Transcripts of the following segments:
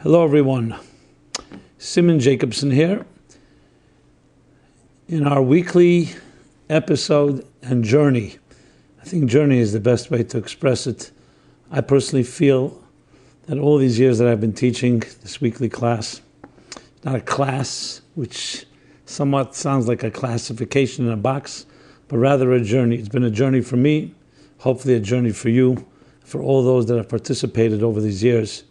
Hello everyone, Simon Jacobson here in our weekly episode and journey. I think journey is the best way to express it. I personally feel that all these years that I've been teaching this weekly class, not a class which somewhat sounds like a classification in a box, but rather a journey. It's been a journey for me, hopefully a journey for you, for all those that have participated over these years.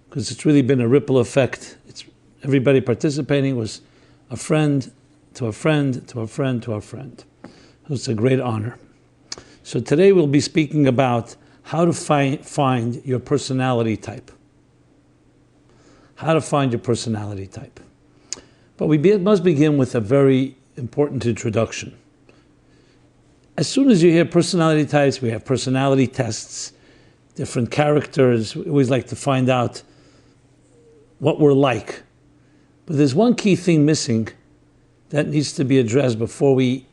Because it's really been a ripple effect. Everybody participating was a friend to a friend to a friend to a friend. It's a great honor. So today we'll be speaking about how to find your personality type. How to find your personality type. But we must begin with a very important introduction. As soon as you hear personality types, we have personality tests, different characters. We always like to find out what we're like. But there's one key thing missing that needs to be addressed before we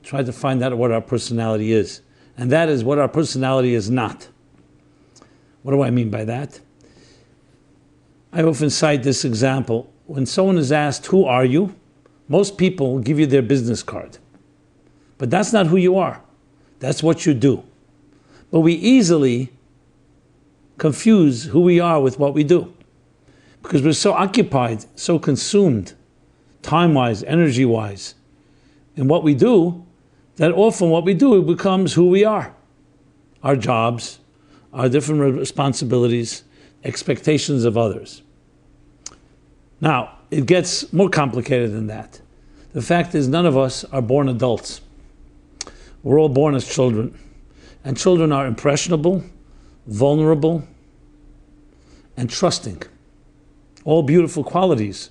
try to find out what our personality is. And that is what our personality is not. What do I mean by that? I often cite this example. When someone is asked, who are you? Most people give you their business card. But that's not who you are. That's what you do. But we easily confuse who we are with what we do. Because we're so occupied, so consumed, time-wise, energy-wise, in what we do, that often what we do becomes who we are. Our jobs, our different responsibilities, expectations of others. Now, it gets more complicated than that. The fact is, none of us are born adults. We're all born as children. And children are impressionable, vulnerable, and trusting. All beautiful qualities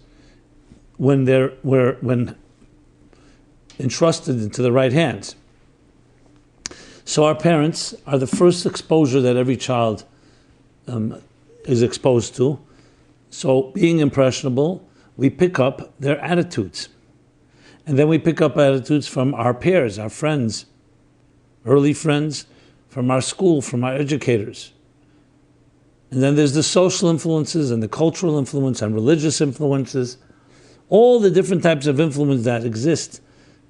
when when entrusted into the right hands. So our parents are the first exposure that every child is exposed to. So being impressionable, we pick up their attitudes. And then we pick up attitudes from our peers, our friends, early friends, from our school, from our educators. And then there's the social influences and the cultural influence and religious influences. All the different types of influence that exist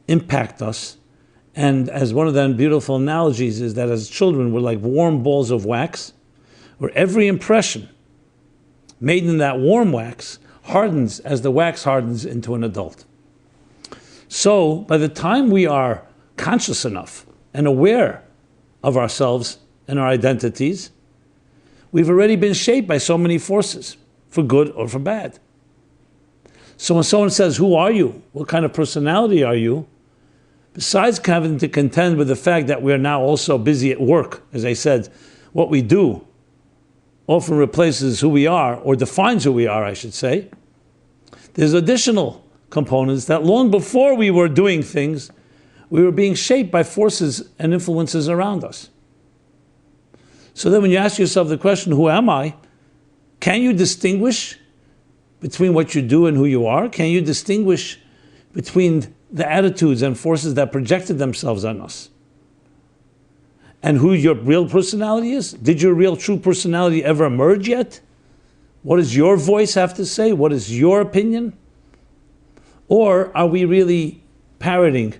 impact us. And as one of the beautiful analogies is that as children, we're like warm balls of wax, where every impression made in that warm wax hardens as the wax hardens into an adult. So by the time we are conscious enough and aware of ourselves and our identities, we've already been shaped by so many forces, for good or for bad. So when someone says, who are you? What kind of personality are you? Besides having to contend with the fact that we're now also busy at work, as I said, what we do often replaces who we are, or defines who we are, I should say. There's additional components that long before we were doing things, we were being shaped by forces and influences around us. So then when you ask yourself the question, who am I? Can you distinguish between what you do and who you are? Can you distinguish between the attitudes and forces that projected themselves on us? And who your real personality is? Did your real true personality ever emerge yet? What does your voice have to say? What is your opinion? Or are we really parroting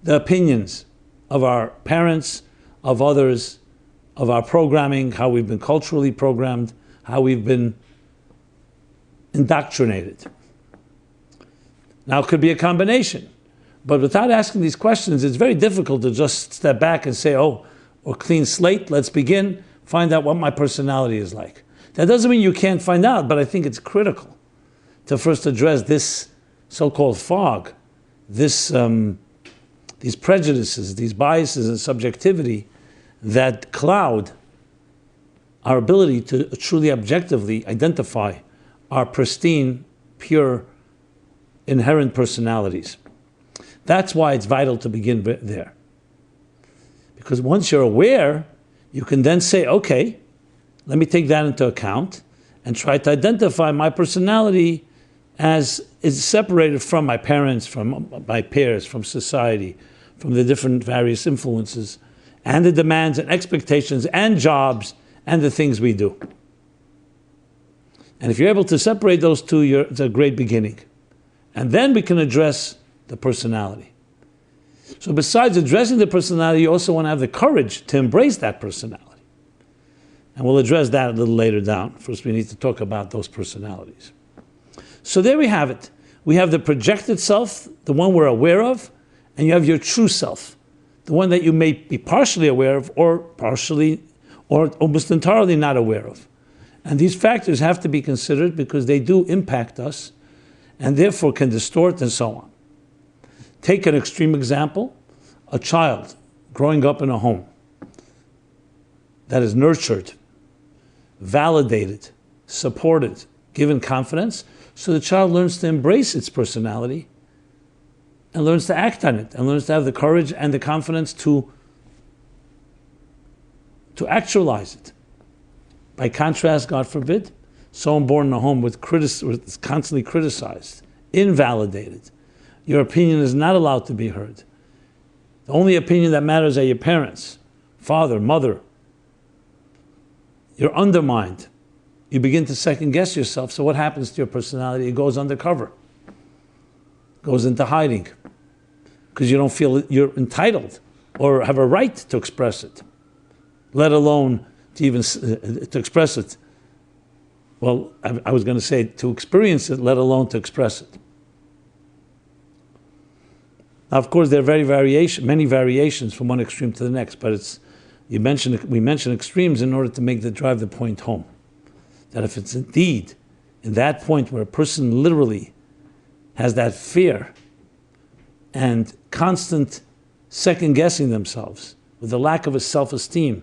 the opinions of our parents, of others, of our programming, how we've been culturally programmed, how we've been indoctrinated? Now, it could be a combination. But without asking these questions, it's very difficult to just step back and say, or clean slate, let's begin, find out what my personality is like. That doesn't mean you can't find out, but I think it's critical to first address this so-called fog, these prejudices, these biases and subjectivity that cloud our ability to truly objectively identify our pristine, pure, inherent personalities. That's why it's vital to begin there. Because once you're aware, you can then say, okay, let me take that into account and try to identify my personality as is separated from my parents, from my peers, from society, from the different various influences, and the demands and expectations and jobs and the things we do. And if you're able to separate those two, it's a great beginning. And then we can address the personality. So besides addressing the personality, you also want to have the courage to embrace that personality. And we'll address that a little later down. First, we need to talk about those personalities. So there we have it. We have the projected self, the one we're aware of, and you have your true self, the one that you may be partially aware of or almost entirely not aware of. And these factors have to be considered because they do impact us and therefore can distort and so on. Take an extreme example, a child growing up in a home that is nurtured, validated, supported, given confidence, so the child learns to embrace its personality and learns to act on it and learns to have the courage and the confidence to actualize it. By contrast, God forbid, someone born in a home with constantly criticized, invalidated, your opinion is not allowed to be heard. The only opinion that matters are your parents, father, mother. You're undermined. You begin to second guess yourself. So what happens to your personality? It goes undercover, goes into hiding, because you don't feel you're entitled or have a right to express it, let alone to even to express it. Well, I was going to say to experience it, let alone to express it. Now, of course, there are many variations from one extreme to the next, but we mention extremes in order to drive the point home. That if it's indeed in that point where a person literally has that fear and constant second-guessing themselves with the lack of a self-esteem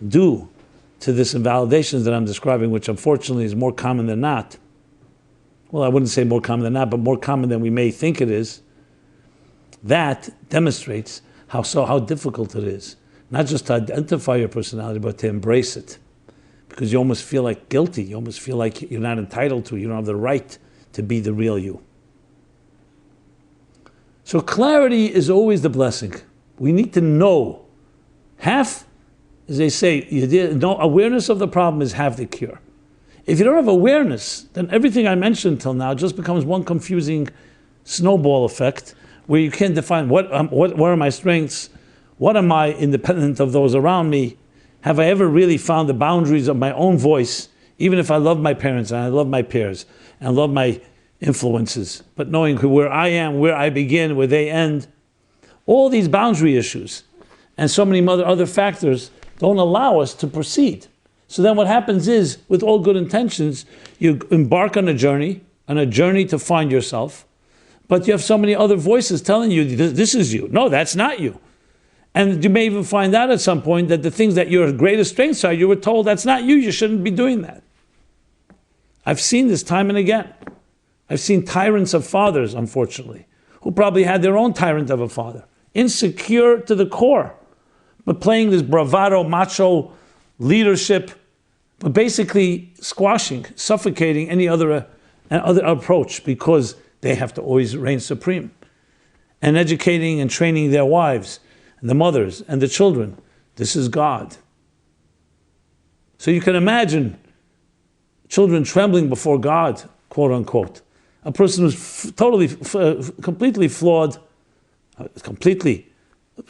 due to this invalidations that I'm describing, which unfortunately is more common than not. Well, I wouldn't say more common than not, but more common than we may think it is. That demonstrates how difficult it is, not just to identify your personality, but to embrace it. Because you almost feel like guilty. You almost feel like you're not entitled to. You don't have the right to be the real you. So clarity is always the blessing. We need to know. Half, as they say, awareness of the problem is half the cure. If you don't have awareness, then everything I mentioned till now just becomes one confusing snowball effect where you can't define what are my strengths, what am I independent of those around me. Have I ever really found the boundaries of my own voice, even if I love my parents and I love my peers and love my influences, but knowing where I am, where I begin, where they end, all these boundary issues and so many other factors don't allow us to proceed. So then what happens is, with all good intentions, you embark on a journey to find yourself, but you have so many other voices telling you, this is you. No, that's not you. And you may even find out at some point that the things that your greatest strengths are, you were told that's not you shouldn't be doing that. I've seen this time and again. I've seen tyrants of fathers, unfortunately, who probably had their own tyrant of a father, insecure to the core, but playing this bravado, macho leadership, but basically squashing, suffocating any other approach because they have to always reign supreme. And educating and training their wives, and the mothers and the children. This is God. So you can imagine children trembling before God, quote unquote. A person who's completely flawed,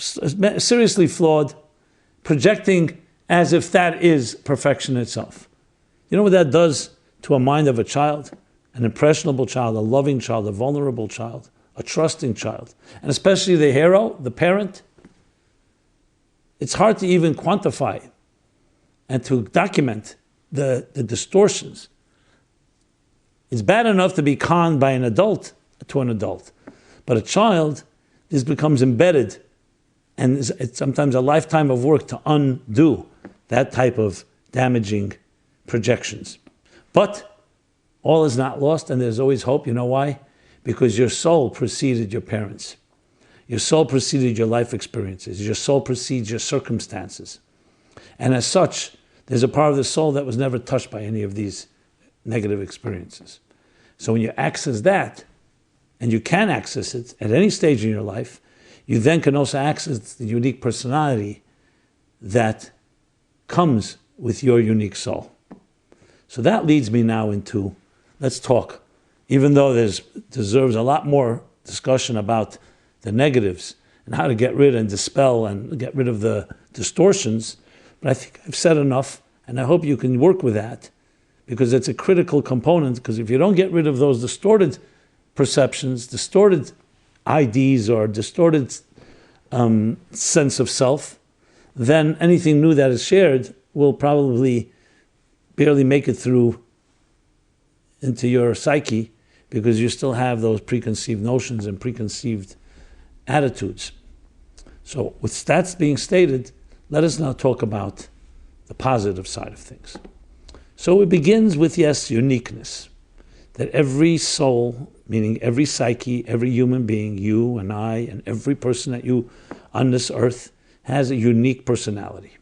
seriously flawed, projecting as if that is perfection itself. You know what that does to a mind of a child? An impressionable child, a loving child, a vulnerable child, a trusting child. And especially the hero, the parent. It's hard to even quantify and to document the distortions. It's bad enough to be conned by an adult to an adult. But a child, this becomes embedded, and it's sometimes a lifetime of work to undo that type of damaging projections. But all is not lost, and there's always hope. You know why? Because your soul preceded your parents. Your soul preceded your life experiences. Your soul precedes your circumstances. And as such, there's a part of the soul that was never touched by any of these negative experiences. So when you access that, and you can access it at any stage in your life, you then can also access the unique personality that comes with your unique soul. So that leads me now into, let's talk, even though deserves a lot more discussion about the negatives and how to get rid and dispel and get rid of the distortions, but I think I've said enough, and I hope you can work with that, because it's a critical component, because if you don't get rid of those distorted perceptions, distorted IDs, or distorted sense of self, then anything new that is shared will probably barely make it through into your psyche, because you still have those preconceived notions and preconceived attitudes. So with stats being stated, let us now talk about the positive side of things. So it begins with, yes, uniqueness. That every soul, meaning every psyche, every human being, you and I, and every person that you on this earth, has a unique personality.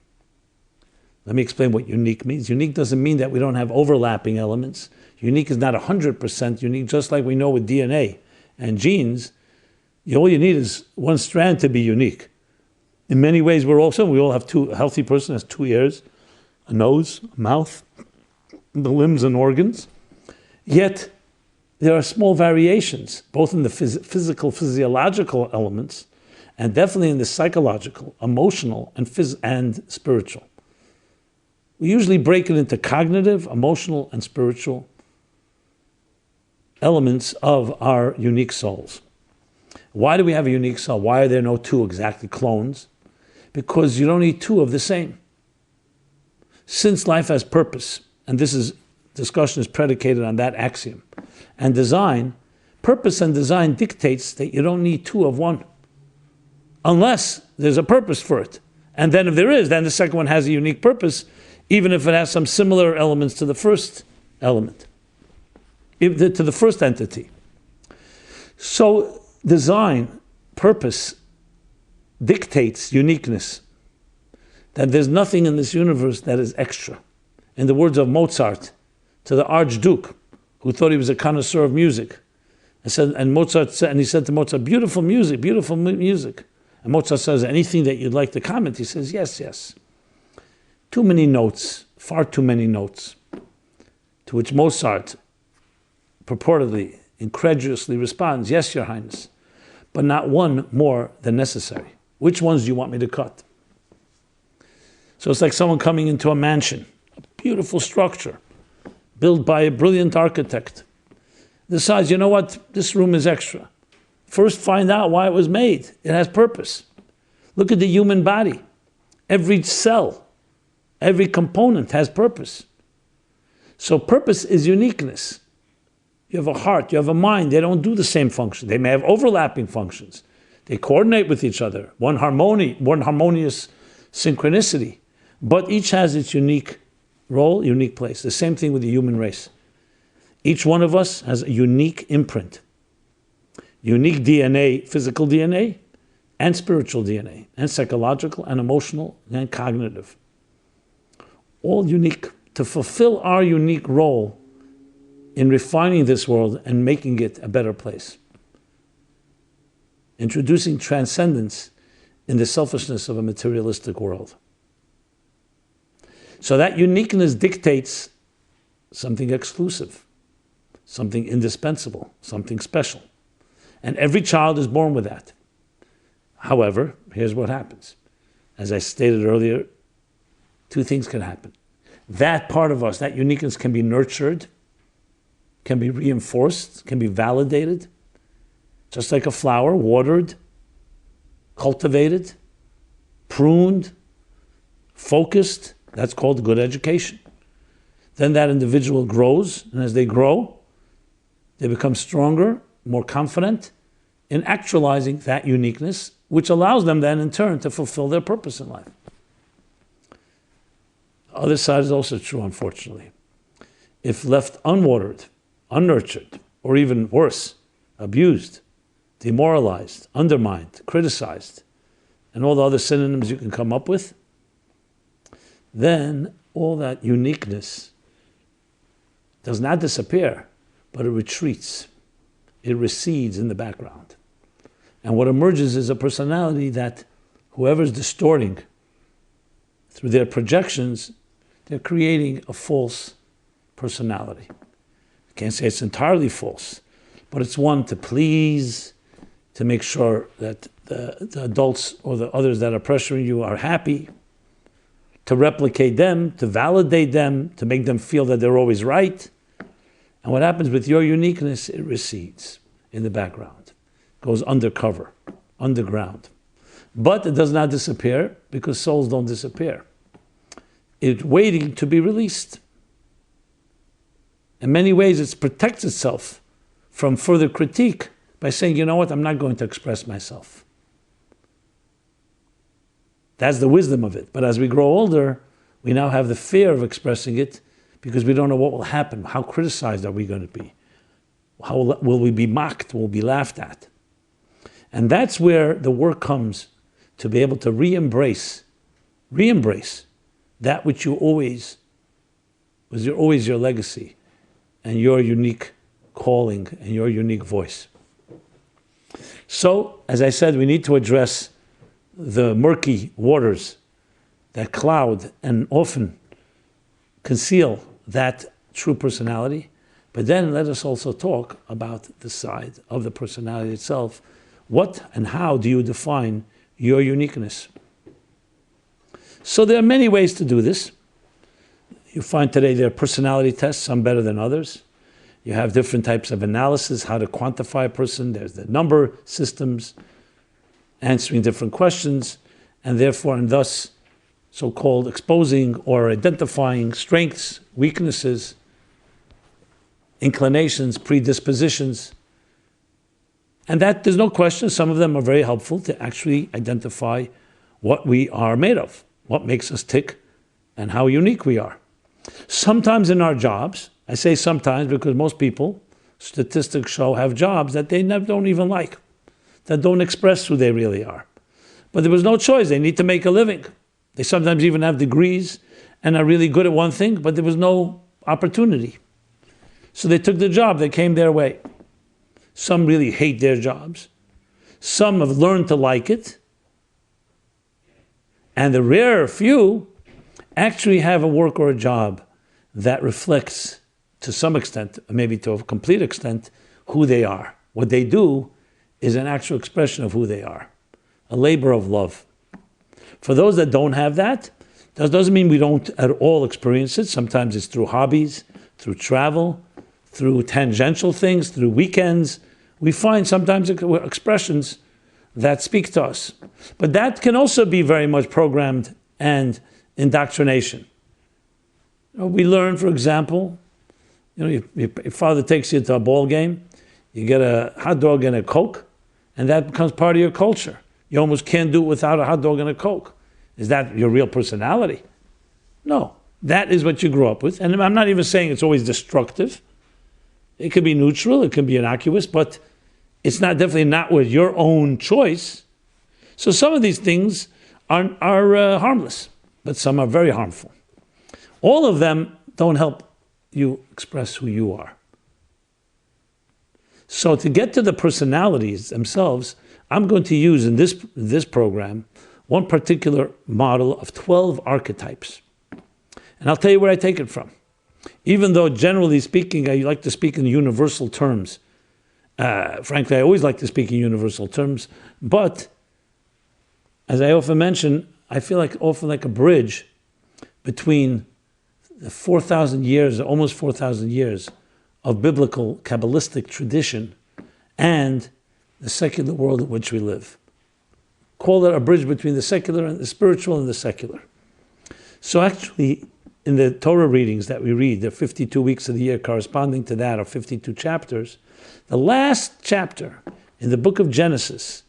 Let me explain what unique means. Unique doesn't mean that we don't have overlapping elements. Unique is not 100% unique, just like we know with DNA and genes. All you need is one strand to be unique. In many ways, we all have two. A healthy person has 2 ears, a nose, a mouth, the limbs and organs. Yet, there are small variations, both in the physical, physiological elements, and definitely in the psychological, emotional, and spiritual. We usually break it into cognitive, emotional, and spiritual elements of our unique souls. Why do we have a unique soul? Why are there no two exactly clones? Because you don't need two of the same. Since life has purpose, and discussion is predicated on that axiom, and design, purpose and design dictates that you don't need two of one, unless there's a purpose for it. And then if there is, then the second one has a unique purpose, even if it has some similar elements to the first element, to the first entity. So design, purpose, dictates uniqueness, that there's nothing in this universe that is extra. In the words of Mozart, to the Archduke, who thought he was a connoisseur of music, he said to Mozart, beautiful music, beautiful music. And Mozart says, anything that you'd like to comment? He says, yes, yes. Too many notes, far too many notes. To which Mozart purportedly, incredulously responds, yes, Your Highness, but not one more than necessary. Which ones do you want me to cut? So it's like someone coming into a mansion, a beautiful structure, built by a brilliant architect. Decides, you know what, this room is extra. First find out why it was made. It has purpose. Look at the human body. Every cell, every component has purpose. So purpose is uniqueness. You have a heart, you have a mind, they don't do the same function. They may have overlapping functions. They coordinate with each other, one harmonious synchronicity, but each has its unique role, unique place. The same thing with the human race. Each one of us has a unique imprint, unique DNA, physical DNA, and spiritual DNA, and psychological, and emotional, and cognitive. All unique to fulfill our unique role in refining this world and making it a better place. Introducing transcendence in the selfishness of a materialistic world. So that uniqueness dictates something exclusive, something indispensable, something special. And every child is born with that. However, here's what happens. As I stated earlier, two things can happen. That part of us, that uniqueness, can be nurtured, can be reinforced, can be validated, just like a flower, watered, cultivated, pruned, focused. That's called good education. Then that individual grows, and as they grow, they become stronger, more confident in actualizing that uniqueness, which allows them then in turn to fulfill their purpose in life. The other side is also true, unfortunately. If left unwatered, unnurtured, or even worse, abused, demoralized, undermined, criticized, and all the other synonyms you can come up with, then all that uniqueness does not disappear, but it retreats. It recedes in the background. And what emerges is a personality that whoever's distorting through their projections, they're creating a false personality. I can't say it's entirely false, but it's one to please, to make sure that the adults or the others that are pressuring you are happy, to replicate them, to validate them, to make them feel that they're always right. And what happens with your uniqueness, it recedes in the background, goes undercover, underground. But it does not disappear, because souls don't disappear. It's waiting to be released. In many ways, it protects itself from further critique by saying, you know what, I'm not going to express myself. That's the wisdom of it. But as we grow older, we now have the fear of expressing it, because we don't know what will happen. How criticized are we going to be? How will we be mocked? Will we be laughed at? And that's where the work comes, to be able to re-embrace that which you always was always your legacy, and your unique calling and your unique voice. So, as I said, we need to address the murky waters that cloud and often conceal that true personality. But then let us also talk about the side of the personality itself. What and how do you define your uniqueness? So there are many ways to do this. You find today there are personality tests, some better than others. You have different types of analysis, how to quantify a person. There's the number systems, answering different questions, and therefore and thus so-called exposing or identifying strengths, weaknesses, inclinations, predispositions. And that, there's no question, some of them are very helpful to actually identify what we are made of, what makes us tick, and how unique we are. Sometimes in our jobs, I say sometimes because most people, statistics show, have jobs that they don't even like, that don't express who they really are. But there was no choice, they need to make a living. They sometimes even have degrees and are really good at one thing, but there was no opportunity. So they took the job, they came their way. Some really hate their jobs. Some have learned to like it. And the rare few actually have a work or a job that reflects, to some extent, maybe to a complete extent, who they are. What they do is an actual expression of who they are, a labor of love. For those that don't have that, that doesn't mean we don't at all experience it. Sometimes it's through hobbies, through travel, through tangential things, through weekends. We find sometimes expressions that speak to us. But that can also be very much programmed and indoctrination. We learn, for example, your father takes you to a ball game, you get a hot dog and a Coke, and that becomes part of your culture. You almost can't do it without a hot dog and a Coke. Is that your real personality? No. That is what you grew up with. And I'm not even saying it's always destructive. It could be neutral, it can be innocuous, but it's definitely not with your own choice. So some of these things are harmless, but some are very harmful. All of them don't help you express who you are. So to get to the personalities themselves, I'm going to use in this program one particular model of 12 archetypes. And I'll tell you where I take it from. Even though generally speaking, I like to speak in universal terms. Frankly, I always like to speak in universal terms. But, as I often mention, I feel often like a bridge between the 4,000 years, almost 4,000 years of biblical Kabbalistic tradition and the secular world in which we live. Call it a bridge between the secular and the spiritual and the secular. So actually, in the Torah readings that we read, the 52 weeks of the year corresponding to that, or 52 chapters, the last chapter in the book of Genesis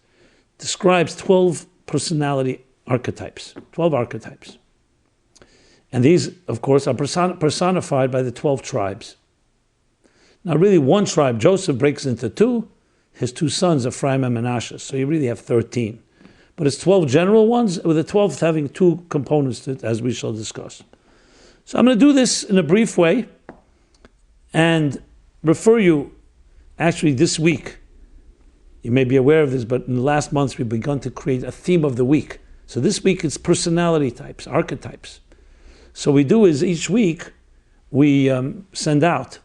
describes 12 personality archetypes, 12 archetypes. And these, of course, are personified by the 12 tribes. Now, really, one tribe, Joseph, breaks into two, his two sons, Ephraim and Manasseh. So you really have 13. But it's 12 general ones, with the 12th having two components to it, as we shall discuss. So I'm going to do this in a brief way and refer you, actually this week, you may be aware of this, but in the last months we've begun to create a theme of the week. So this week it's personality types, archetypes. So what we do is each week we send out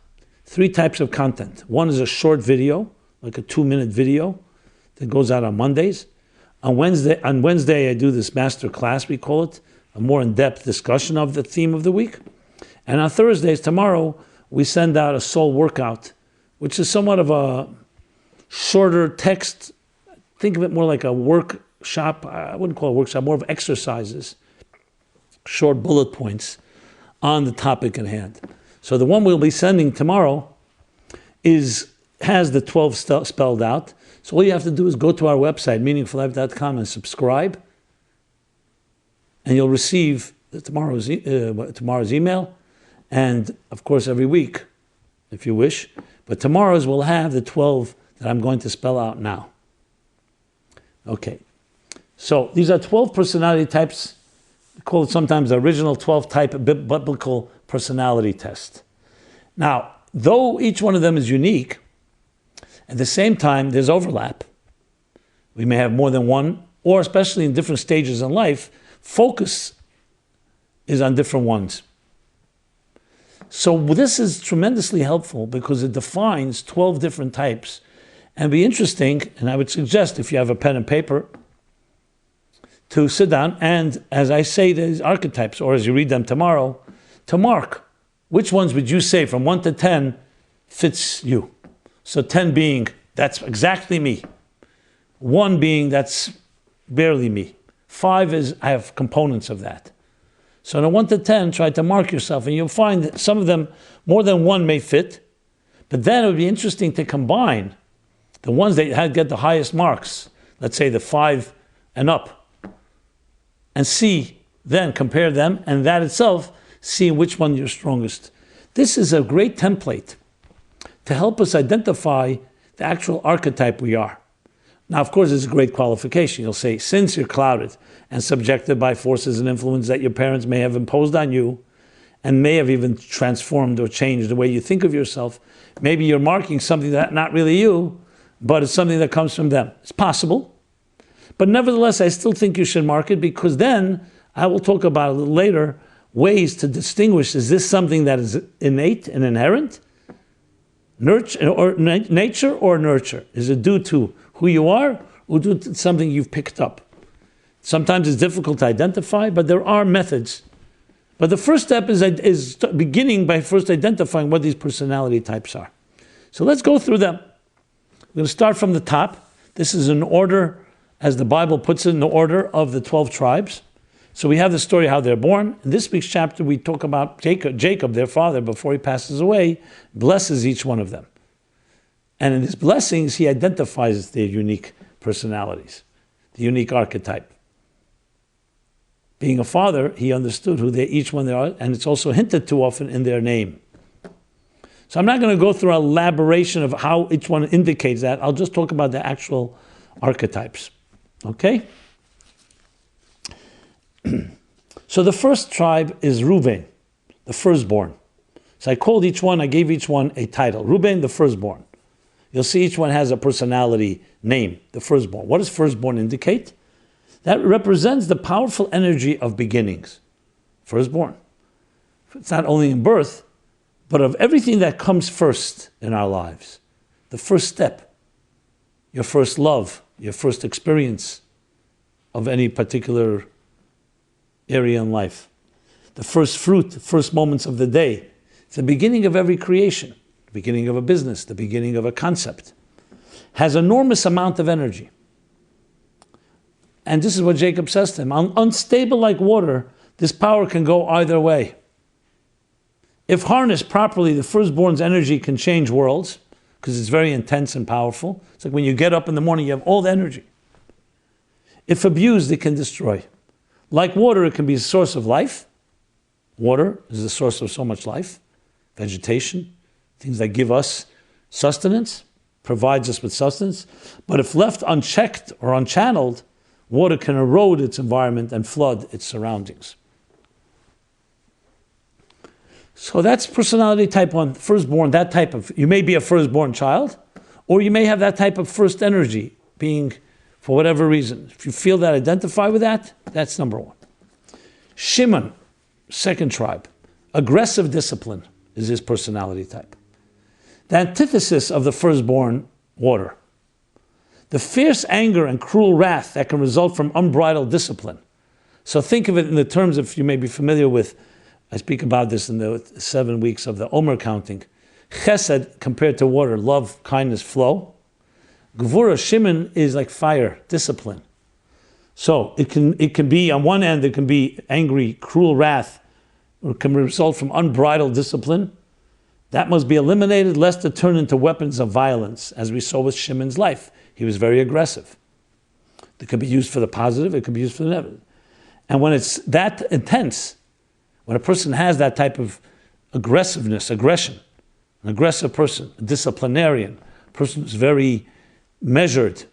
3 types of content. One is a short video, like a 2-minute video that goes out on Mondays. On Wednesday, I do this master class, we call it, a more in-depth discussion of the theme of the week. And on Thursdays, tomorrow, we send out a soul workout, which is somewhat of a shorter text. Think of it more like a workshop. I wouldn't call it a workshop, more of exercises, short bullet points on the topic at hand. So the one we'll be sending tomorrow has the 12 spelled out. So all you have to do is go to our website, meaningfullife.com, and subscribe, and you'll receive tomorrow's email, and of course every week, if you wish. But tomorrow's will have the 12 that I'm going to spell out now. Okay, so these are 12 personality types. We call it sometimes the original 12-type biblical personality test. Now, though each one of them is unique, at the same time, there's overlap. We may have more than one, or especially in different stages in life, focus is on different ones. So this is tremendously helpful because it defines 12 different types. And it'd be interesting, and I would suggest if you have a pen and paper, to sit down and, as I say these archetypes, or as you read them tomorrow, to mark which ones would you say from 1 to 10 fits you. So 10 being, that's exactly me. 1 being, that's barely me. 5 is, I have components of that. So in 1 to 10, try to mark yourself, and you'll find that some of them, more than 1 may fit, but then it would be interesting to combine the ones that get the highest marks, let's say the 5 and up, and see, then compare them, and that itself, see which one you're strongest. This is a great template to help us identify the actual archetype we are. Now, of course, it's a great qualification. You'll say, since you're clouded and subjected by forces and influence that your parents may have imposed on you and may have even transformed or changed the way you think of yourself, maybe you're marking something that's not really you, but it's something that comes from them. It's possible. But nevertheless, I still think you should mark it, because then I will talk about a little later ways to distinguish, is this something that is innate and inherent? Nurture or nature or nurture? Is it due to who you are or due to something you've picked up? Sometimes it's difficult to identify, but there are methods. But the first step is beginning by first identifying what these personality types are. So let's go through them. We're going to start from the top. This is in order, as the Bible puts it, in the order of the 12 tribes. So we have the story how they're born. In this week's chapter, we talk about Jacob, their father, before he passes away, blesses each one of them. And in his blessings, he identifies their unique personalities, the unique archetype. Being a father, he understood who each one they are, and it's also hinted to often in their name. So I'm not going to go through an elaboration of how each one indicates that. I'll just talk about the actual archetypes. Okay? So the first tribe is Reuben, the firstborn. So I gave each one a title. Reuben, the firstborn. You'll see each one has a personality name, the firstborn. What does firstborn indicate? That represents the powerful energy of beginnings. Firstborn. It's not only in birth, but of everything that comes first in our lives. The first step, your first love, your first experience of any particular area in life. The first fruit, the first moments of the day. It's the beginning of every creation, the beginning of a business, the beginning of a concept. Has enormous amount of energy. And this is what Jacob says to him. Unstable like water, this power can go either way. If harnessed properly, the firstborn's energy can change worlds, because it's very intense and powerful. It's like when you get up in the morning, you have all the energy. If abused, it can destroy. Like water, it can be a source of life. Water is the source of so much life. Vegetation, things that give us sustenance, provides us with sustenance. But if left unchecked or unchanneled, water can erode its environment and flood its surroundings. So that's personality type 1, firstborn, that type of, you may be a firstborn child, or you may have that type of first energy being, for whatever reason. If you feel that, identify with that, that's number 1. Shimon, second tribe, aggressive discipline. is his personality type. The antithesis of the firstborn, water. The fierce anger and cruel wrath that can result from unbridled discipline. So think of it in the terms, if you may be familiar with, I speak about this in the 7 weeks of the Omer counting. Chesed compared to water, love, kindness, flow. Gvura, Shimon, is like fire, discipline. So it can be, on one end, it can be angry, cruel wrath, or it can result from unbridled discipline. That must be eliminated, lest it turn into weapons of violence, as we saw with Shimon's life. He was very aggressive. It could be used for the positive, it could be used for the negative. And when it's that intense, when a person has that type of aggressiveness, aggression, an aggressive person, a disciplinarian, a person who's very measured,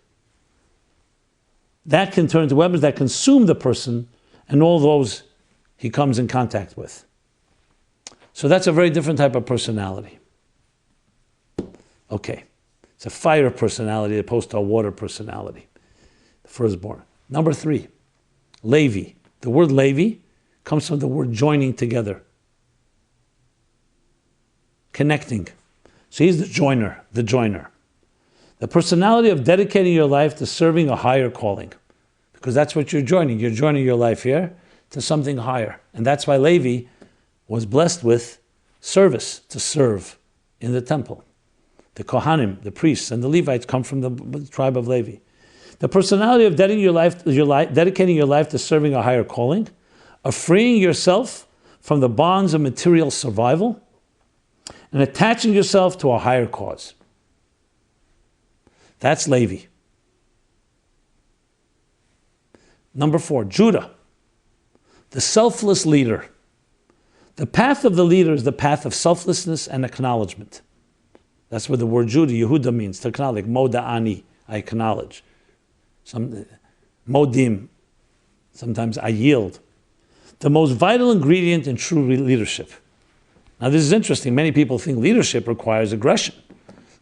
that can turn into weapons that consume the person and all those he comes in contact with. So that's a very different type of personality. Okay. It's a fire personality as opposed to a water personality. The firstborn. Number 3, Levi. The word Levi comes from the word joining together. Connecting. So he's the joiner, the joiner. The personality of dedicating your life to serving a higher calling. Because that's what you're joining. You're joining your life here to something higher. And that's why Levi was blessed with service, to serve in the temple. The Kohanim, the priests, and the Levites come from the tribe of Levi. The personality of dedicating your life to serving a higher calling, of freeing yourself from the bonds of material survival, and attaching yourself to a higher cause. That's Levi. Number 4, Judah, the selfless leader. The path of the leader is the path of selflessness and acknowledgement. That's what the word Judah, Yehuda, means, to acknowledge. Moda ani, I acknowledge. Modim, sometimes I yield. The most vital ingredient in true leadership. Now this is interesting. Many people think leadership requires aggression.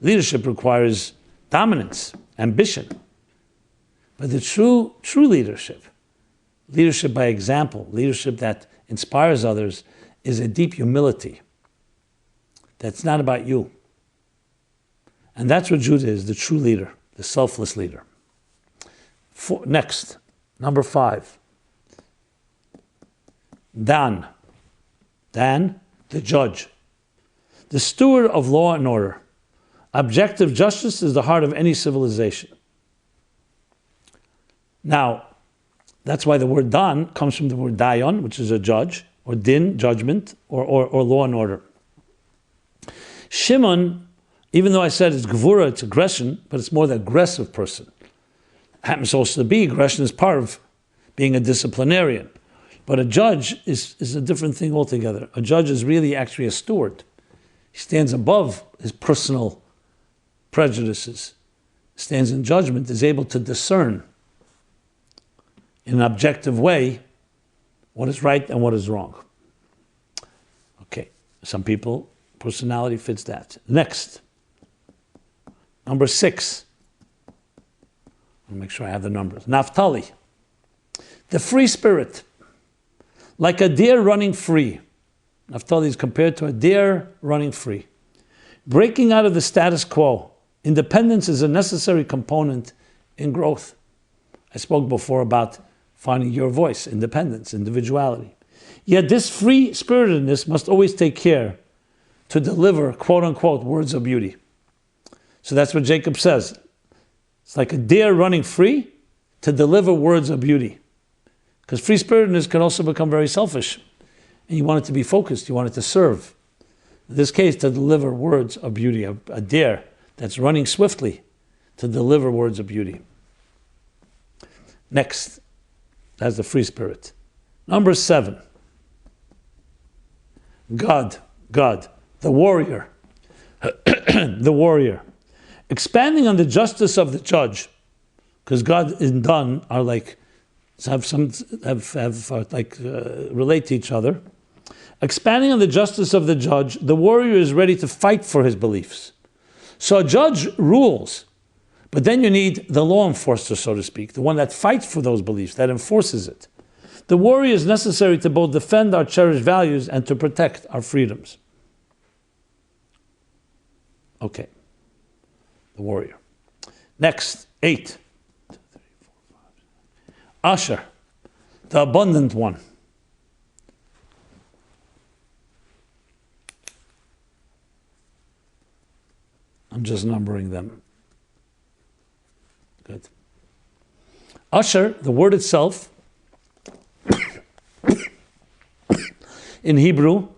Leadership requires dominance, ambition. But the true leadership by example, leadership that inspires others, is a deep humility. That's not about you. And that's what Judah is, the true leader, the selfless leader. Next, number 5. Dan, the judge. The steward of law and order. Objective justice is the heart of any civilization. Now, that's why the word Dan comes from the word dayan, which is a judge, or din, judgment, or law and order. Shimon, even though I said it's gvura, it's aggression, but it's more the aggressive person. Happens also to be aggression is part of being a disciplinarian. But a judge is a different thing altogether. A judge is really actually a steward. He stands above his personal prejudices, stands in judgment, is able to discern in an objective way what is right and what is wrong. Okay, some people, personality fits that. Next, number 6. I'll make sure I have the numbers. Naphtali, the free spirit. Like a deer running free. Naphtali is compared to a deer running free. Breaking out of the status quo. Independence is a necessary component in growth. I spoke before about finding your voice, independence, individuality. Yet this free spiritedness must always take care to deliver, quote unquote, words of beauty. So that's what Jacob says. It's like a deer running free to deliver words of beauty. Because free-spiritedness can also become very selfish. And you want it to be focused, you want it to serve. In this case, to deliver words of beauty, a deer that's running swiftly to deliver words of beauty. Next, that's the free spirit. Number 7, God, the warrior. The warrior. Expanding on the justice of the judge, because God and done are like, relate to each other. Expanding on the justice of the judge, the warrior is ready to fight for his beliefs. So a judge rules, but then you need the law enforcer, so to speak, the one that fights for those beliefs, that enforces it. The warrior is necessary to both defend our cherished values and to protect our freedoms. Okay. The warrior. Next, 8. Asher, the abundant one. I'm just numbering them. Good. Asher, the word itself, in Hebrew,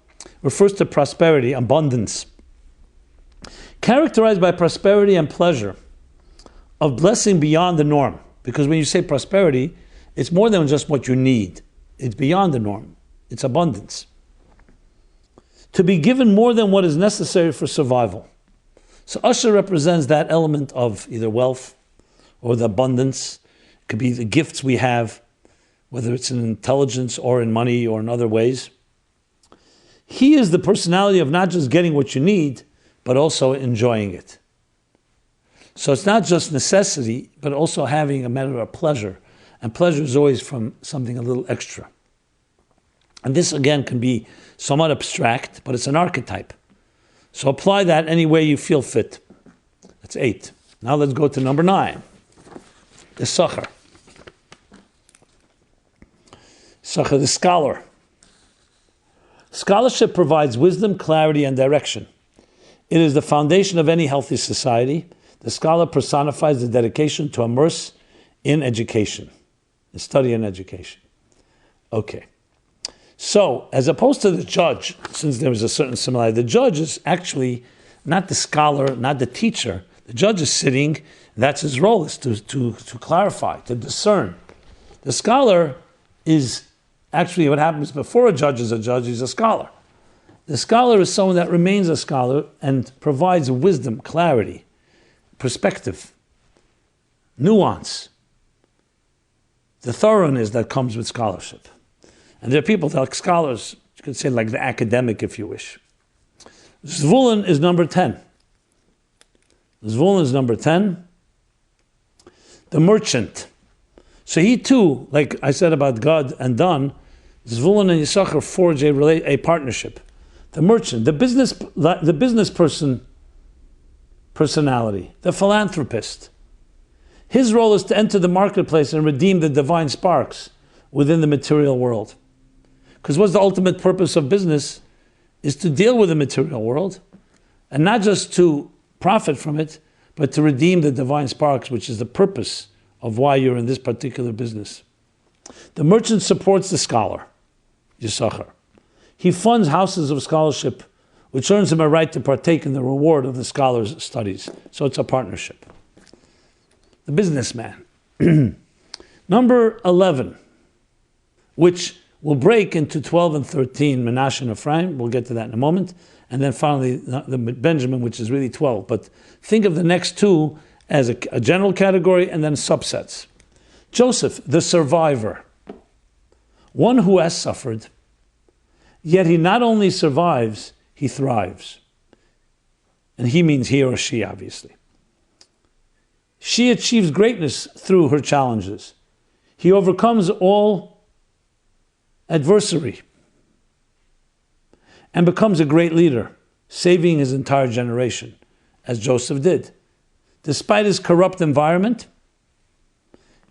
refers to prosperity, abundance. Characterized by prosperity and pleasure, of blessing beyond the norm. Because when you say prosperity, it's more than just what you need. It's beyond the norm. It's abundance. To be given more than what is necessary for survival. So Asher represents that element of either wealth or the abundance. It could be the gifts we have, whether it's in intelligence or in money or in other ways. He is the personality of not just getting what you need, but also enjoying it. So it's not just necessity, but also having a matter of pleasure. And pleasure is always from something a little extra. And this, again, can be somewhat abstract, but it's an archetype. So apply that any way you feel fit. That's 8. Now let's go to number 9. The Sachar. Sachar, the scholar. Scholarship provides wisdom, clarity, and direction. It is the foundation of any healthy society. The scholar personifies the dedication to immerse in education, in study and education. Okay. So, as opposed to the judge, since there was a certain similarity, the judge is actually not the scholar, not the teacher. The judge is sitting, that's his role, is to clarify, to discern. The scholar is actually what happens before a judge is a judge, he's a scholar. The scholar is someone that remains a scholar and provides wisdom, clarity, perspective, nuance, the thoroughness that comes with scholarship. And there are people like scholars, you could say like the academic if you wish. Zvulun is number 10. Zvulun is number 10. The merchant. So he too, like I said about God and Dan, Zvulun and Yisachar forge a partnership. The merchant, the business personality, the philanthropist. His role is to enter the marketplace and redeem the divine sparks within the material world. Because what's the ultimate purpose of business is to deal with the material world and not just to profit from it, but to redeem the divine sparks, which is the purpose of why you're in this particular business. The merchant supports the scholar, Yisachar. He funds houses of scholarship, which earns him a right to partake in the reward of the scholar's studies. So it's a partnership. The businessman. Number 11, which will break into 12 and 13, Menashe and Ephraim. We'll get to that in a moment. And then finally, the Benjamin, which is really 12. But think of the next two as a general category and then subsets. Joseph, the survivor. One who has suffered, yet he not only survives, he thrives. And he means he or she, obviously. She achieves greatness through her challenges. He overcomes all adversary and becomes a great leader, saving his entire generation, as Joseph did. Despite his corrupt environment,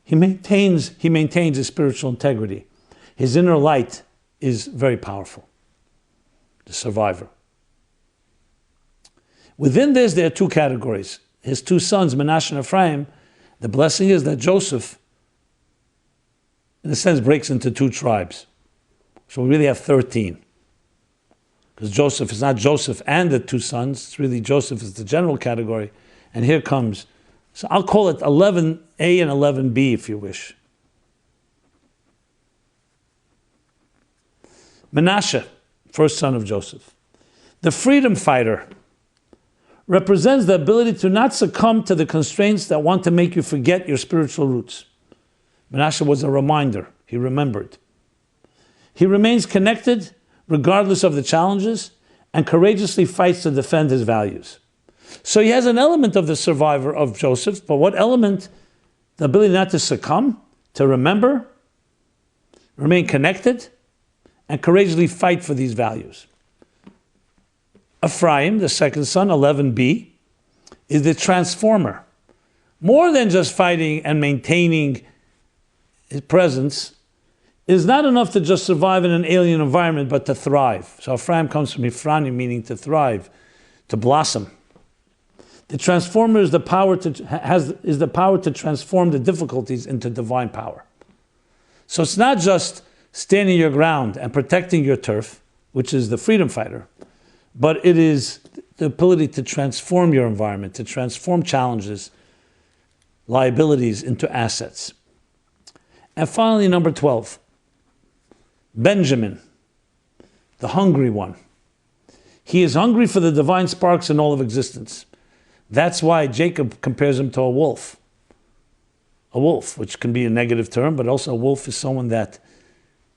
he maintains his spiritual integrity. His inner light is very powerful. The survivor. Within this, there are two categories. His two sons, Menashe and Ephraim, the blessing is that Joseph, in a sense, breaks into two tribes. So we really have 13. Because Joseph is not Joseph and the two sons, it's really Joseph is the general category. And here comes, so I'll call it 11A and 11B if you wish. Menashe, first son of Joseph. The freedom fighter represents the ability to not succumb to the constraints that want to make you forget your spiritual roots. Menashe was a reminder. He remembered. He remains connected regardless of the challenges and courageously fights to defend his values. So he has an element of the survivor of Joseph, but what element? The ability not to succumb, to remember, remain connected, and courageously fight for these values. Ephraim, the second son, 11b, is the transformer. More than just fighting and maintaining his presence, is not enough to just survive in an alien environment, but to thrive. So Ephraim comes from Ifrani, meaning to thrive, to blossom. The transformer is the power to transform the difficulties into divine power. So it's not just standing your ground and protecting your turf, which is the freedom fighter, but it is the ability to transform your environment, to transform challenges, liabilities into assets. And finally, number 12, Benjamin, the hungry one. He is hungry for the divine sparks in all of existence. That's why Jacob compares him to a wolf. A wolf, which can be a negative term, but also a wolf is someone that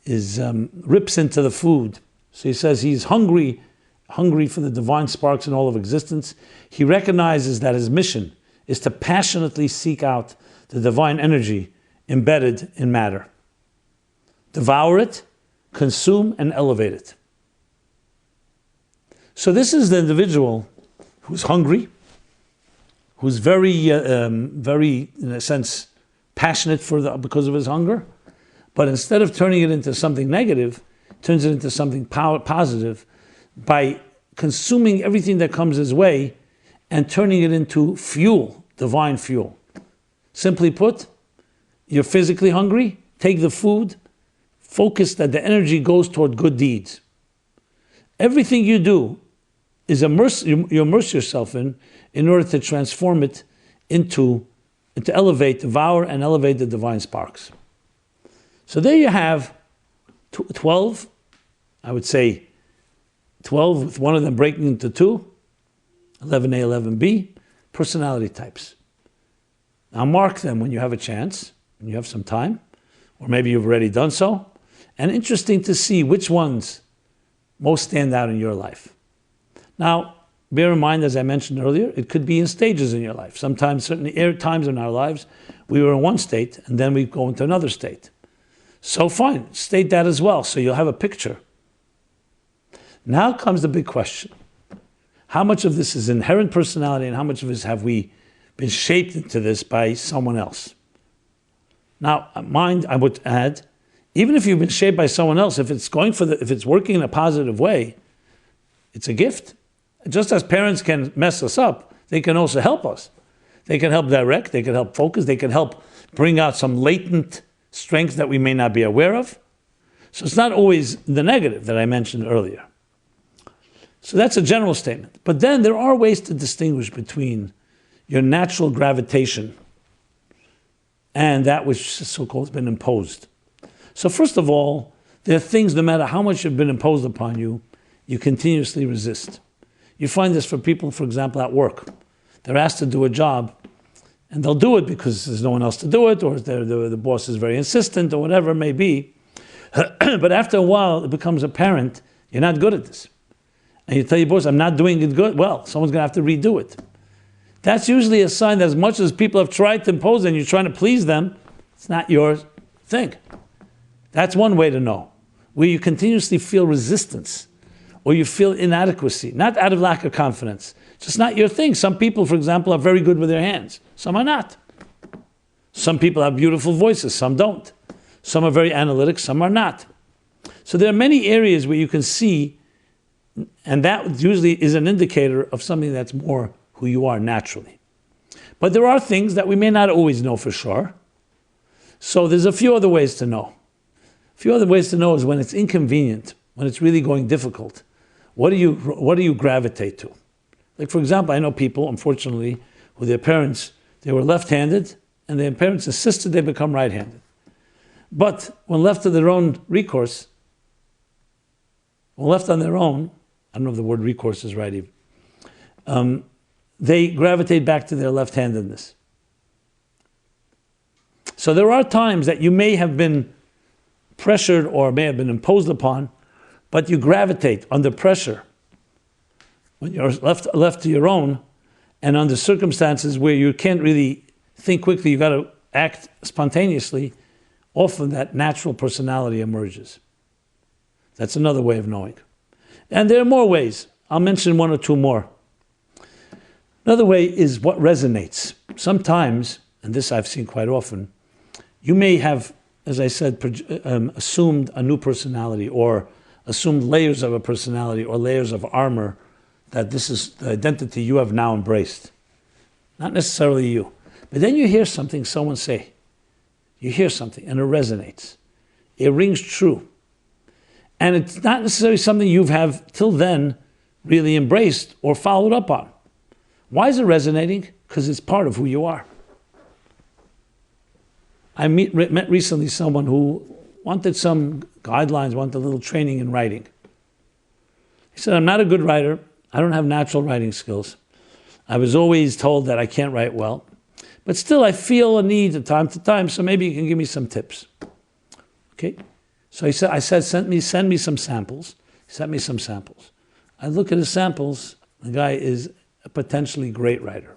rips into the food. So he says he's hungry for the divine sparks in all of existence. He recognizes that his mission is to passionately seek out the divine energy embedded in matter. Devour it, consume, and elevate it. So this is the individual who's hungry, who's very, in a sense, passionate because of his hunger, but instead of turning it into something negative, turns it into something positive by consuming everything that comes his way and turning it into fuel, divine fuel. Simply put, you're physically hungry, take the food, focus that the energy goes toward good deeds. Everything you do is you immerse yourself in order to transform it to elevate, devour and elevate the divine sparks. So there you have 12, I would say 12 with one of them breaking into two, 11A, 11B, personality types. Now mark them when you have a chance, when you have some time, or maybe you've already done so. And interesting to see which ones most stand out in your life. Now, bear in mind, as I mentioned earlier, it could be in stages in your life. Sometimes, certain times in our lives, we were in one state, and then we go into another state. So fine, state that as well, so you'll have a picture. Now comes the big question. How much of this is inherent personality, and how much of this have we been shaped into this by someone else? Now, mind, I would add, even if you've been shaped by someone else, if it's working in a positive way, it's a gift. Just as parents can mess us up, they can also help us. They can help direct, they can help focus, they can help bring out some latent strength that we may not be aware of. So it's not always the negative that I mentioned earlier. So that's a general statement. But then there are ways to distinguish between your natural gravitation and that which so-called has been imposed. So first of all, there are things, no matter how much have been imposed upon you, you continuously resist. You find this for people, for example, at work. They're asked to do a job, and they'll do it because there's no one else to do it, or the boss is very insistent, or whatever it may be. But after a while, it becomes apparent, you're not good at this. And you tell your boss, I'm not doing it good. Well, someone's going to have to redo it. That's usually a sign that as much as people have tried to impose and you're trying to please them, it's not your thing. That's one way to know. Where you continuously feel resistance or you feel inadequacy, not out of lack of confidence. It's just not your thing. Some people, for example, are very good with their hands. Some are not. Some people have beautiful voices. Some don't. Some are very analytic. Some are not. So there are many areas where you can see, and that usually is an indicator of something that's more who you are naturally. But there are things that we may not always know for sure. So there's a few other ways to know. A few other ways to know is when it's inconvenient, when it's really going difficult. What do you gravitate to? Like, for example, I know people, unfortunately, who their parents, they were left-handed, and their parents insisted they become right-handed. But when left to their own recourse, when left on their own, I don't know if the word recourse is right even, they gravitate back to their left-handedness. So there are times that you may have been pressured or may have been imposed upon, but you gravitate under pressure when you're left to your own, and under circumstances where you can't really think quickly, you got to act spontaneously. Often that natural personality emerges. That's another way of knowing. And there are more ways. I'll mention one or two more. Another way is what resonates. Sometimes, and this I've seen quite often, you may have, as I said, assumed a new personality or assumed layers of a personality or layers of armor, that this is the identity you have now embraced. Not necessarily you. But then you hear something someone say. You hear something and it resonates. It rings true. And it's not necessarily something you have till then really embraced or followed up on. Why is it resonating? Because it's part of who you are. I met recently someone who wanted some guidelines, wanted a little training in writing. He said, I'm not a good writer. I don't have natural writing skills. I was always told that I can't write well. But still, I feel a need from time to time, so maybe you can give me some tips. Okay? So I said, send me some samples. He sent me some samples. I look at his samples. The guy is a potentially great writer.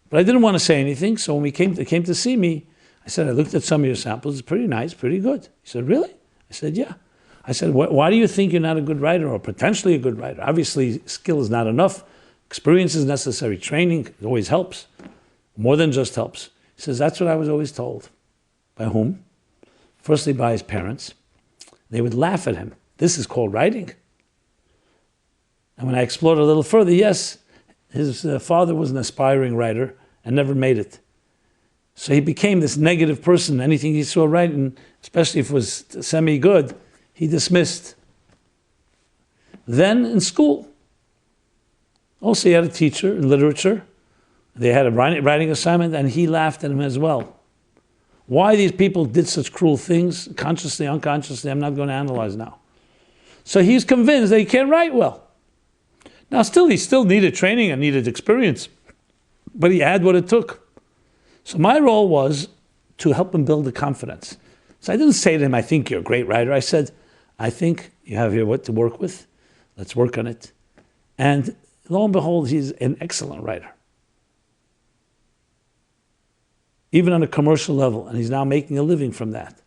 But I didn't want to say anything, so when they came to see me, I said, I looked at some of your samples. It's pretty nice, pretty good. He said, really? I said, yeah. I said, why do you think you're not a good writer or potentially a good writer? Obviously, skill is not enough. Experience is necessary. Training always helps. More than just helps. He says, that's what I was always told. By whom? Firstly, by his parents. They would laugh at him. This is called writing. And when I explored a little further, yes, his father was an aspiring writer and never made it. So he became this negative person. Anything he saw writing, especially if it was semi-good, he dismissed. Then in school, also he had a teacher in literature. They had a writing assignment and he laughed at him as well. Why these people did such cruel things, consciously, unconsciously, I'm not going to analyze now. So he's convinced that he can't write well. Now he still needed training and needed experience, but he had what it took. So my role was to help him build the confidence. So I didn't say to him, I think you're a great writer. I said, I think you have here what to work with. Let's work on it. And lo and behold, he's an excellent writer. Even on a commercial level, and he's now making a living from that.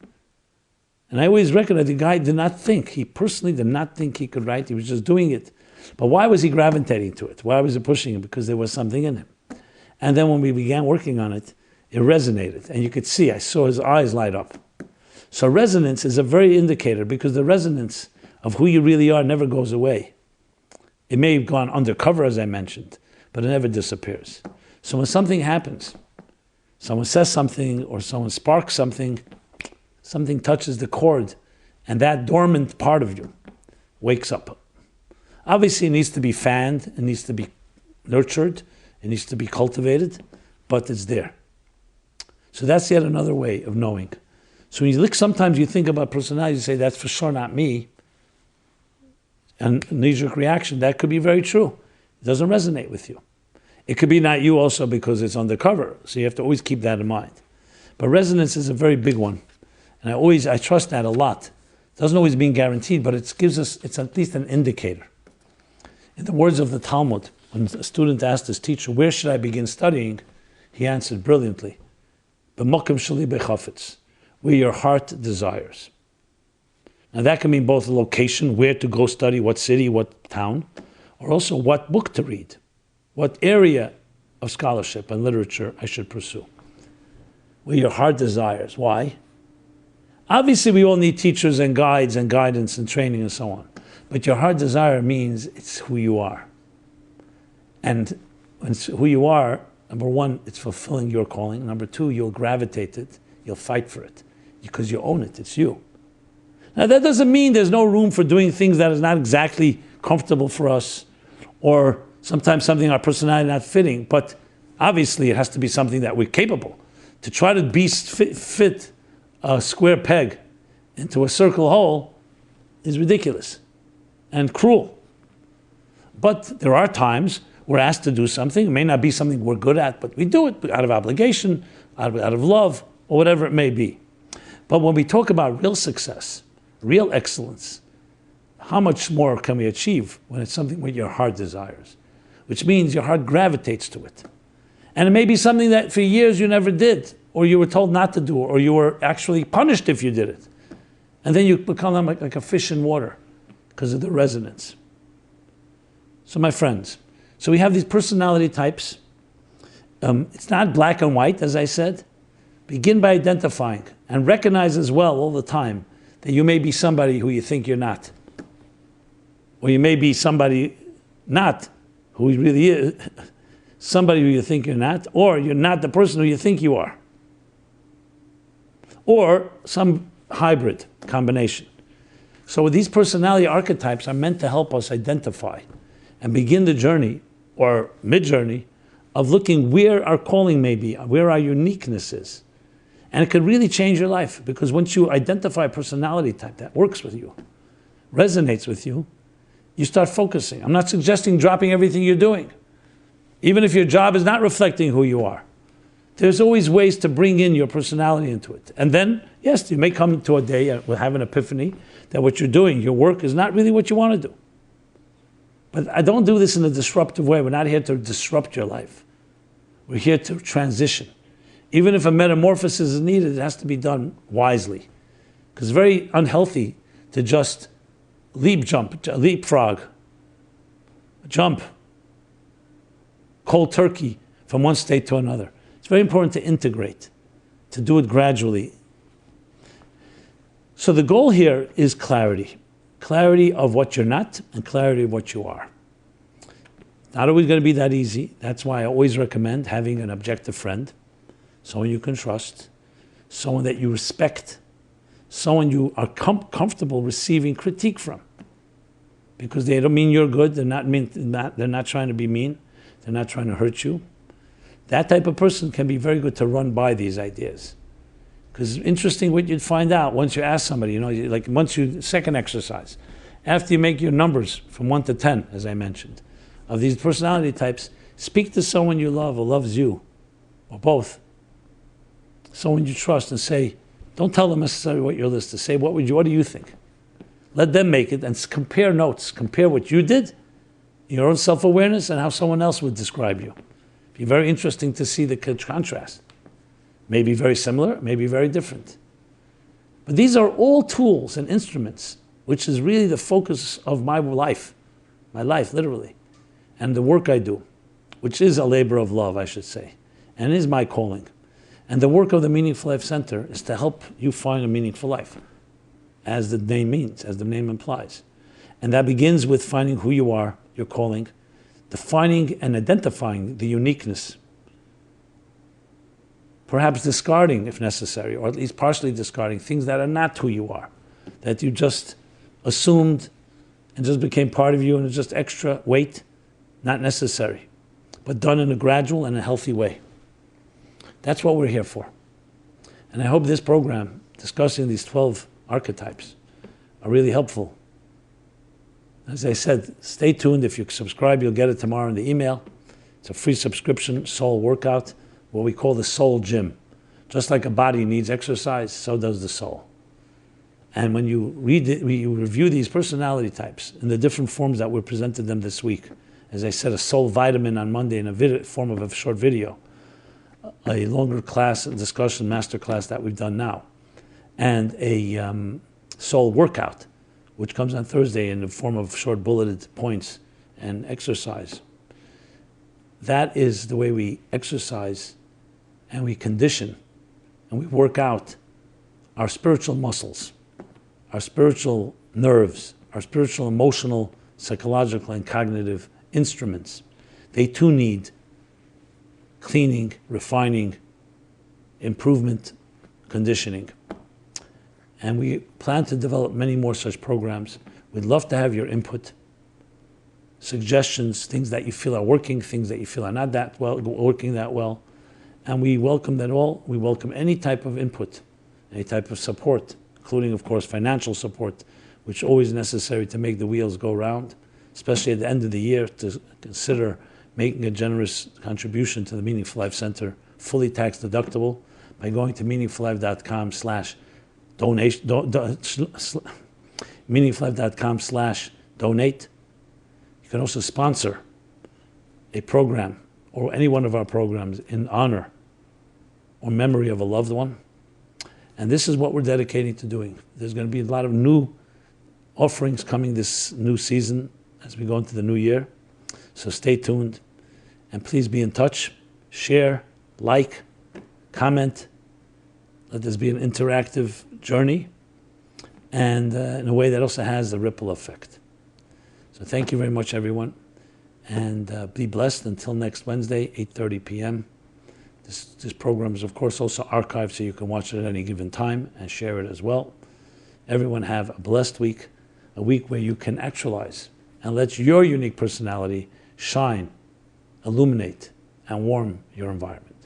And I always recognize the guy did not think, he personally did not think he could write, he was just doing it. But why was he gravitating to it? Why was he pushing it? Because there was something in him. And then when we began working on it, it resonated. And you could see, I saw his eyes light up. So resonance is a very indicator, because the resonance of who you really are never goes away. It may have gone undercover, as I mentioned, but it never disappears. So when something happens, someone says something or someone sparks something, something touches the chord, and that dormant part of you wakes up. Obviously, it needs to be fanned, it needs to be nurtured, it needs to be cultivated, but it's there. So that's yet another way of knowing. So when you look, sometimes you think about personality, you say, that's for sure not me. And knee-jerk reaction, that could be very true. It doesn't resonate with you. It could be not you also because it's undercover. So you have to always keep that in mind. But resonance is a very big one. And I trust that a lot. It doesn't always mean guaranteed, but it's at least an indicator. In the words of the Talmud, when a student asked his teacher, where should I begin studying? He answered brilliantly, B'mokim shali bechafetz, where your heart desires. Now that can mean both a location, where to go study, what city, what town, or also what book to read, what area of scholarship and literature I should pursue. Where your heart desires. Why? Obviously we all need teachers and guides and guidance and training and so on. But your heart desire means it's who you are. And when it's who you are, number one, it's fulfilling your calling. Number two, you'll gravitate it, you'll fight for it, because you own it, it's you. Now that doesn't mean there's no room for doing things that is not exactly comfortable for us, or sometimes something our personality not fitting, but obviously it has to be something that we're capable. To try to fit a square peg into a circle hole is ridiculous and cruel. But there are times we're asked to do something. It may not be something we're good at, but we do it out of obligation, out of love, or whatever it may be. But when we talk about real success, real excellence, how much more can we achieve when it's something what your heart desires? Which means your heart gravitates to it. And it may be something that for years you never did, or you were told not to do, or you were actually punished if you did it. And then you become like a fish in water because of the resonance. So my friends, So we have these personality types. It's not black and white, as I said. Begin by identifying and recognize as well all the time that you may be somebody who you think you're not. Or you may be somebody not who you really is, somebody who you think you're not, or you're not the person who you think you are. Or some hybrid combination. So these personality archetypes are meant to help us identify and begin the journey, or mid-journey, of looking where our calling may be, where our uniqueness is. And it could really change your life, because once you identify a personality type that works with you, resonates with you, you start focusing. I'm not suggesting dropping everything you're doing. Even if your job is not reflecting who you are, there's always ways to bring in your personality into it. And then, yes, you may come to a day and have an epiphany that what you're doing, your work, is not really what you want to do. But I don't do this in a disruptive way. We're not here to disrupt your life. We're here to transition. Even if a metamorphosis is needed, it has to be done wisely. Because it's very unhealthy to just leapfrog, jump, cold turkey from one state to another. It's very important to integrate, to do it gradually. So the goal here is clarity. Clarity of what you're not and clarity of what you are. Not always going to be that easy. That's why I always recommend having an objective friend, someone you can trust, someone that you respect, someone you are comfortable receiving critique from. Because they don't mean you're good, they're not trying to be mean, they're not trying to hurt you. That type of person can be very good to run by these ideas. Because interesting what you'd find out once you ask somebody, second exercise, after you make your numbers from 1 to 10, as I mentioned, of these personality types, speak to someone you love or loves you, or both, someone you trust, and say, don't tell them necessarily what your list is. Say, what do you think? Let them make it, and compare notes. Compare what you did, your own self-awareness, and how someone else would describe you. It'd be very interesting to see the contrast. Maybe very similar, maybe very different. But these are all tools and instruments, which is really the focus of my life, literally, and the work I do, which is a labor of love, I should say, and is my calling. And the work of the Meaningful Life Center is to help you find a meaningful life, as the name means, as the name implies. And that begins with finding who you are, your calling, defining and identifying the uniqueness, perhaps discarding, if necessary, or at least partially discarding things that are not who you are, that you just assumed and just became part of you and it's just extra weight, not necessary, but done in a gradual and a healthy way. That's what we're here for. And I hope this program, discussing these 12 archetypes, are really helpful. As I said, stay tuned. If you subscribe, you'll get it tomorrow in the email. It's a free subscription, soul workout, what we call the soul gym. Just like a body needs exercise, so does the soul. And when you read it, you review these personality types in the different forms that were presented them this week. As I said, a soul vitamin on Monday in a form of a short video, a longer class, a discussion master class that we've done now, and a soul workout, which comes on Thursday in the form of short bulleted points and exercise. That is the way we exercise and we condition and we work out our spiritual muscles, our spiritual nerves, our spiritual, emotional, psychological, and cognitive instruments. They too need cleaning, refining, improvement, conditioning. And we plan to develop many more such programs. We'd love to have your input, suggestions, things that you feel are working, things that you feel are not working that well. And we welcome that all. We welcome any type of input, any type of support, including, of course, financial support, which is always necessary to make the wheels go round, especially at the end of the year, to consider making a generous contribution to the Meaningful Life Center, fully tax deductible, by going to meaningfullife.com/donate. You can also sponsor a program or any one of our programs in honor or memory of a loved one. And this is what we're dedicating to doing. There's going to be a lot of new offerings coming this new season as we go into the new year. So stay tuned, and please be in touch. Share, like, comment. Let this be an interactive journey, and in a way that also has the ripple effect. So thank you very much, everyone, and be blessed until next Wednesday, 8:30 p.m. This program is, of course, also archived, so you can watch it at any given time and share it as well. Everyone have a blessed week, a week where you can actualize and let your unique personality shine, illuminate, and warm your environment.